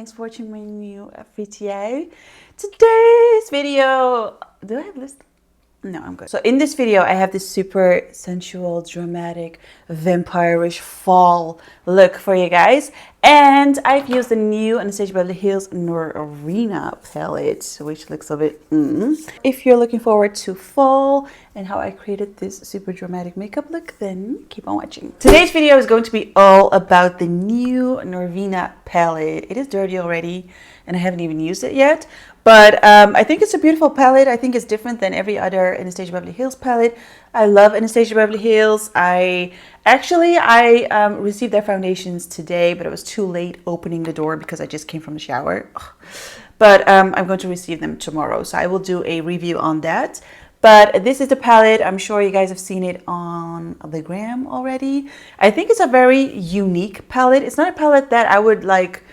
thanks for watching my new video. Today's video, do I have this? No, I'm good. So in this video, I have this super sensual, dramatic, vampire-ish fall look for you guys. And I've used the new Anastasia Beverly Hills Norvina palette, which looks a bit If you're looking forward to fall and how I created this super dramatic makeup look, then keep on watching. Today's video is going to be all about the new Norvina palette. It is dirty already and I haven't even used it yet. But I think it's a beautiful palette. I think it's different than every other Anastasia Beverly Hills palette. I love Anastasia Beverly Hills. I received their foundations today, but it was too late opening the door because I just came from the shower. But I'm going to receive them tomorrow, so I will do a review on that. But this is the palette. I'm sure you guys have seen it on the gram already. I think it's a very unique palette. It's not a palette that I would like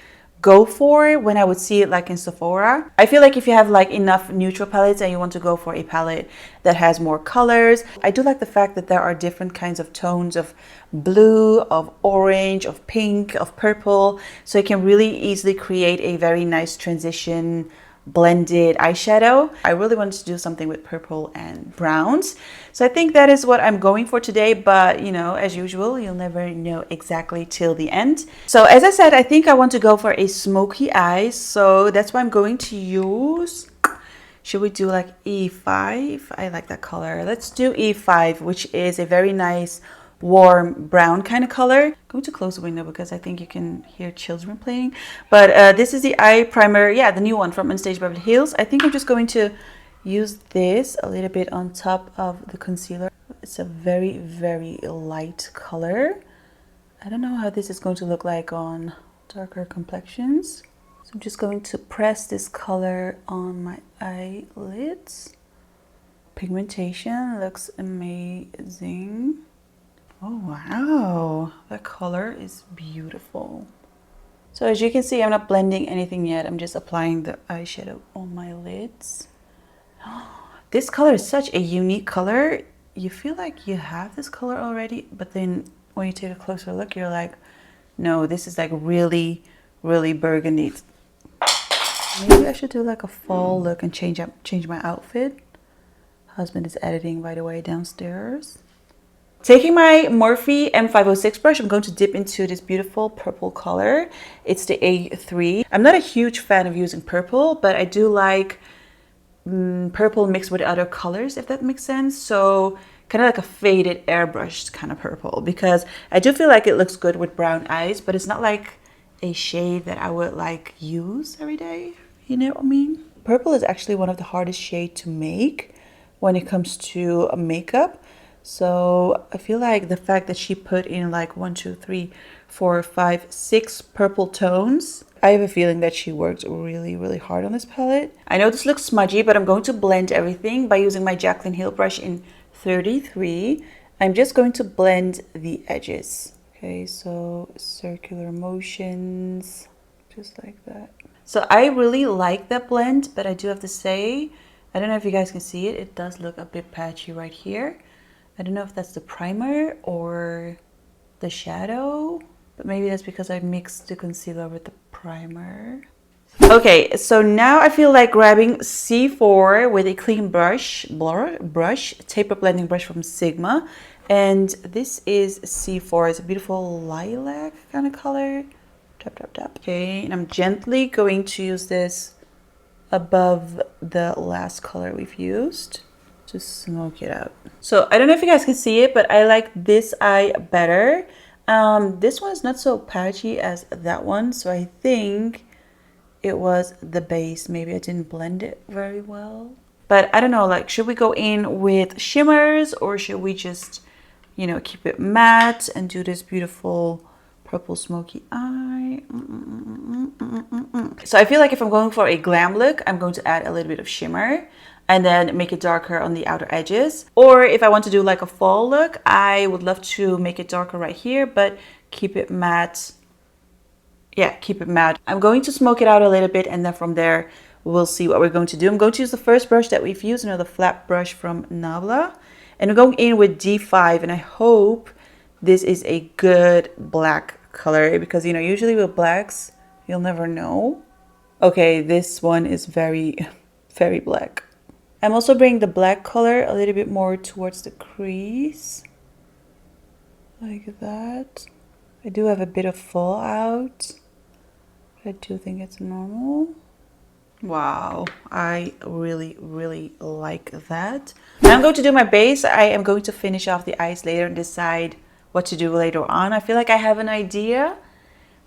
go for when I would see it like in Sephora. I feel like if you have like enough neutral palettes and you want to go for a palette that has more colors, I do like the fact that there are different kinds of tones of blue, of orange, of pink, of purple, so you can really easily create a very nice transition blended eyeshadow. I really wanted to do something with purple and browns, so I think that is what I'm going for today. But you know, as usual, you'll never know exactly till the end. So as I said, I think I want to go for a smoky eye, so that's why I'm going to use, should we do like E5? I like that color. Let's do E5, which is a very nice warm brown kind of color. I'm going to close the window because I think you can hear children playing. But this is the eye primer, yeah, the new one from Anastasia Beverly Hills. I think I'm just going to use this a little bit on top of the concealer. It's a very, very light color. I don't know how this is going to look like on darker complexions. So I'm just going to press this color on my eyelids. Pigmentation looks amazing. Oh wow, that color is beautiful. So as you can see, I'm not blending anything yet. I'm just applying the eyeshadow on my lids. This color is such a unique color. You feel like you have this color already, but then when you take a closer look, you're like, no, this is like really, really burgundy. Maybe I should do like a fall look and change my outfit. Husband is editing, by the way, downstairs. Taking my Morphe M506 brush, I'm going to dip into this beautiful purple color. It's the A3. I'm not a huge fan of using purple, but I do like purple mixed with other colors, if that makes sense. So kind of like a faded airbrushed kind of purple, because I do feel like it looks good with brown eyes, but it's not like a shade that I would like use every day. You know what I mean? Purple is actually one of the hardest shades to make when it comes to makeup. So I feel like the fact that she put in like 1, 2, 3, 4, 5, 6 purple tones, I have a feeling that she worked really, really hard on this palette. I know this looks smudgy, but I'm going to blend everything by using my Jaclyn Hill brush in 33. I'm just going to blend the edges. Okay, so circular motions, just like that. So I really like that blend, but I do have to say, I don't know if you guys can see it, it does look a bit patchy right here. I don't know if that's the primer or the shadow, but maybe that's because I mixed the concealer with the primer. Okay, so now I feel like grabbing C4 with a clean brush, taper blending brush from Sigma. And this is C4, it's a beautiful lilac kind of color. Tap, tap, tap. Okay, and I'm gently going to use this above the last color we've used. Just smoke it out. So I don't know if you guys can see it, but I like this eye better. This one's not so patchy as that one, so I think it was the base. Maybe I didn't blend it very well, but I don't know, like, should we go in with shimmers or should we just, you know, keep it matte and do this beautiful purple smoky eye? So I feel like if I'm going for a glam look, I'm going to add a little bit of shimmer and then make it darker on the outer edges. Or if I want to do like a fall look, I would love to make it darker right here, but keep it matte. Yeah, keep it matte. I'm going to smoke it out a little bit, and then from there, we'll see what we're going to do. I'm going to use the first brush that we've used, another flat brush from Nabla. And I'm going in with D5, and I hope this is a good black color, because, you know, usually with blacks, You'll never know. Okay, this one is very, very black. I'm also bringing the black color a little bit more towards the crease. Like that. I do have a bit of fallout. But I do think it's normal. Wow, I really, really like that. I'm going to do my base. I am going to finish off the eyes later and decide what to do later on. I feel like I have an idea,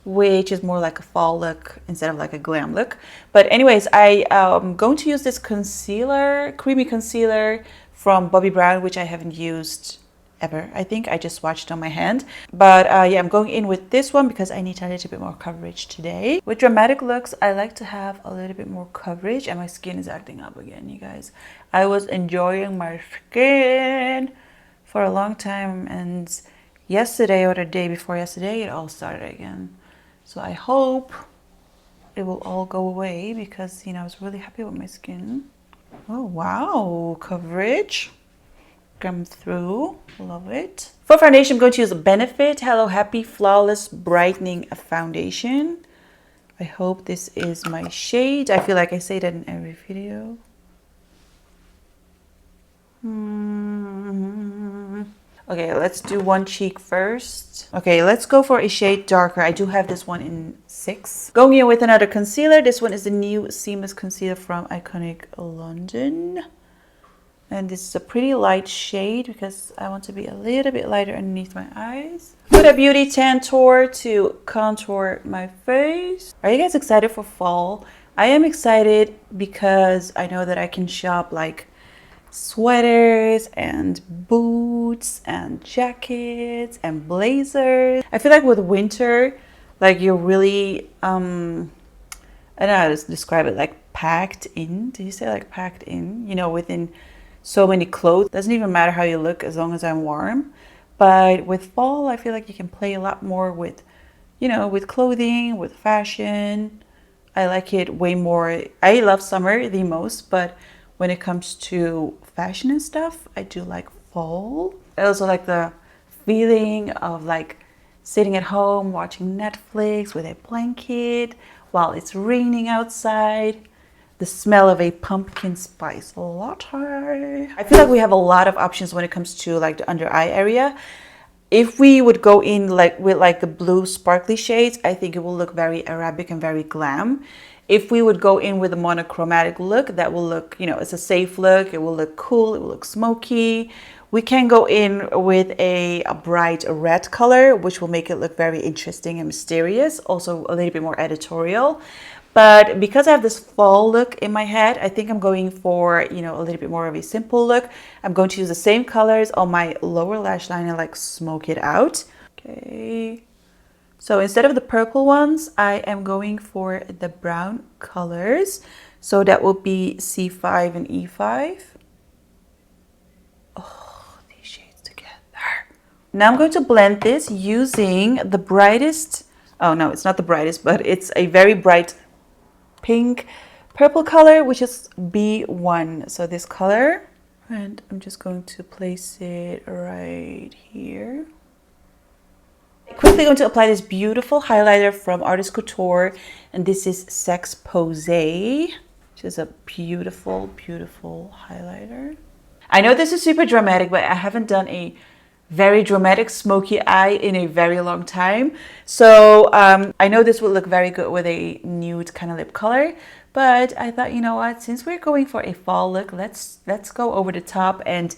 which is more like a fall look instead of like a glam look. But anyways, I am going to use this concealer, creamy concealer from Bobbi Brown, which I haven't used ever. I think I just swatched on my hand. But yeah, I'm going in with this one because I need a little bit more coverage today. With dramatic looks, I like to have a little bit more coverage, and my skin is acting up again, you guys. I was enjoying my skin for a long time, and yesterday or the day before yesterday, it all started again. So I hope it will all go away because, you know, I was really happy with my skin. Oh, wow, coverage. Come through, love it. For foundation, I'm going to use Benefit Hello Happy Flawless Brightening Foundation. I hope this is my shade. I feel like I say that in every video. Okay, let's do one cheek first. Okay, let's go for a shade darker. I do have this one in 6. Going in with another concealer. This one is the new Seamless Concealer from Iconic London. And this is a pretty light shade because I want to be a little bit lighter underneath my eyes. Huda Beauty Tan Tour to contour my face. Are you guys excited for fall? I am excited because I know that I can shop like sweaters and boots and jackets and blazers. I feel like with winter, like you're really, I don't know how to describe it, like packed in. Did you say like packed in? You know, within so many clothes. Doesn't even matter how you look as long as I'm warm. But with fall, I feel like you can play a lot more with, you know, with clothing, with fashion. I like it way more. I love summer the most, but when it comes to fashion and stuff, I do like fall. I also like the feeling of like sitting at home watching Netflix with a blanket while it's raining outside. The smell of a pumpkin spice latte. I feel like we have a lot of options when it comes to like the under eye area. If we would go in like with like the blue sparkly shades, I think it will look very Arabic and very glam. If we would go in with a monochromatic look, that will look, you know, it's a safe look. It will look cool. It will look smoky. We can go in with a bright red color, which will make it look very interesting and mysterious. Also a little bit more editorial. But because I have this fall look in my head, I think I'm going for, you know, a little bit more of a simple look. I'm going to use the same colors on my lower lash line and like smoke it out. Okay. So instead of the purple ones, I am going for the brown colors. So that will be C5 and E5. Oh, these shades together. Now I'm going to blend this using the brightest, oh no, it's not the brightest, but it's a very bright pink purple color, which is B1. So this color, and I'm just going to place it right here. Quickly going to apply this beautiful highlighter from Artist Couture, and this is Sex Pose, which is a beautiful, beautiful highlighter. I know this is super dramatic, but I haven't done a very dramatic smoky eye in a very long time. So I know this would look very good with a nude kind of lip color, but I thought, you know what, since we're going for a fall look, let's go over the top and,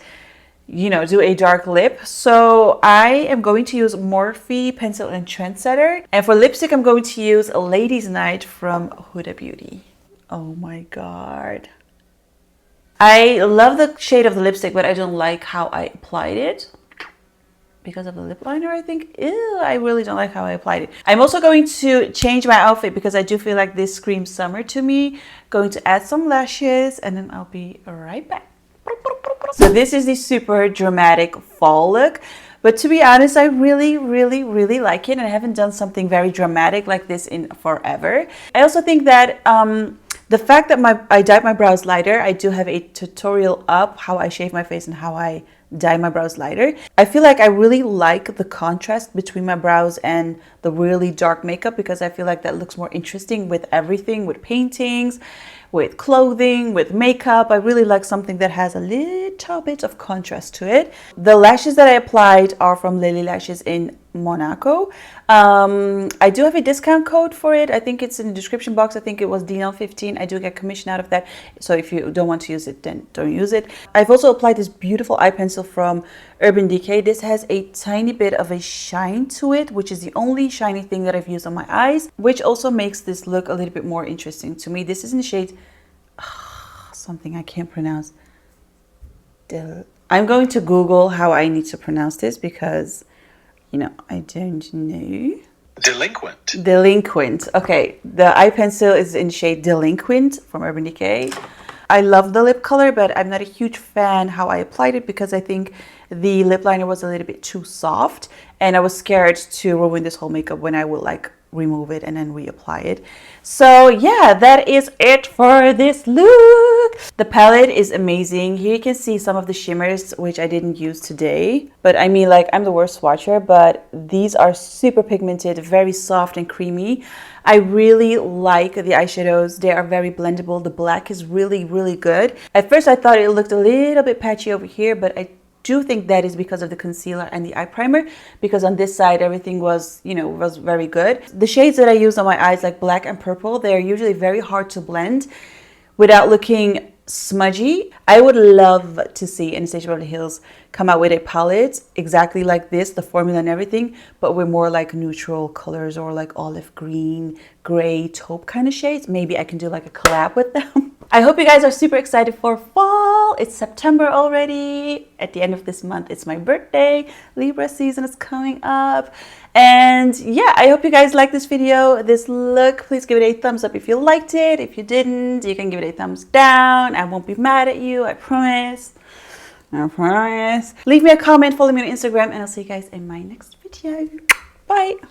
you know, do a dark lip. So I am going to use Morphe Pencil and Trendsetter. And for lipstick, I'm going to use a Ladies Night from Huda Beauty. Oh my God. I love the shade of the lipstick, but I don't like how I applied it. Because of the lip liner, I think. Ew, I really don't like how I applied it. I'm also going to change my outfit because I do feel like this screams summer to me. Going to add some lashes and then I'll be right back. So this is the super dramatic fall look. But to be honest, I really, really, really like it. And I haven't done something very dramatic like this in forever. I also think that the fact that I dyed my brows lighter, I do have a tutorial up how I shave my face and how I dye my brows lighter. I feel like I really like the contrast between my brows and the really dark makeup, because I feel like that looks more interesting with everything, with paintings, with clothing, with makeup. I really like something that has a little bit of contrast to it. The lashes that I applied are from Lily Lashes in Monaco. I do have a discount code for it. I think it's in the description box. I think it was Dilan15. I do get commission out of that. So if you don't want to use it, then don't use it. I've also applied this beautiful eye pencil from Urban Decay. This has a tiny bit of a shine to it, which is the only shiny thing that I've used on my eyes, which also makes this look a little bit more interesting to me. This is in the shade something I can't pronounce. I'm going to Google how I need to pronounce this, because you know, I don't know. Delinquent. Okay, the eye pencil is in shade Delinquent from Urban Decay. I love the lip color, but I'm not a huge fan how I applied it, because I think the lip liner was a little bit too soft, and I was scared to ruin this whole makeup when I would like remove it and then reapply it. So yeah, that is it for this look. The palette is amazing. Here you can see some of the shimmers, which I didn't use today, but I mean, like, I'm the worst swatcher, but these are super pigmented, very soft and creamy. I really like the eyeshadows. They are very blendable. The black is really, really good. At first I thought it looked a little bit patchy over here, but I do think that is because of the concealer and the eye primer, because on this side everything was, you know, was very good. The shades that I use on my eyes, like black and purple, they're usually very hard to blend without looking smudgy. I would love to see Anastasia Beverly Hills come out with a palette exactly like this, the formula and everything, but with more like neutral colors, or like olive green, gray, taupe kind of shades. Maybe I can do like a collab with them. I hope you guys are super excited for fall. It's September already. At the end of this month, it's my birthday. Libra season is coming up. And yeah, I hope you guys like this video, this look. Please give it a thumbs up if you liked it. If you didn't, you can give it a thumbs down. I won't be mad at you, I promise. I promise. Leave me a comment, follow me on Instagram, and I'll see you guys in my next video. Bye.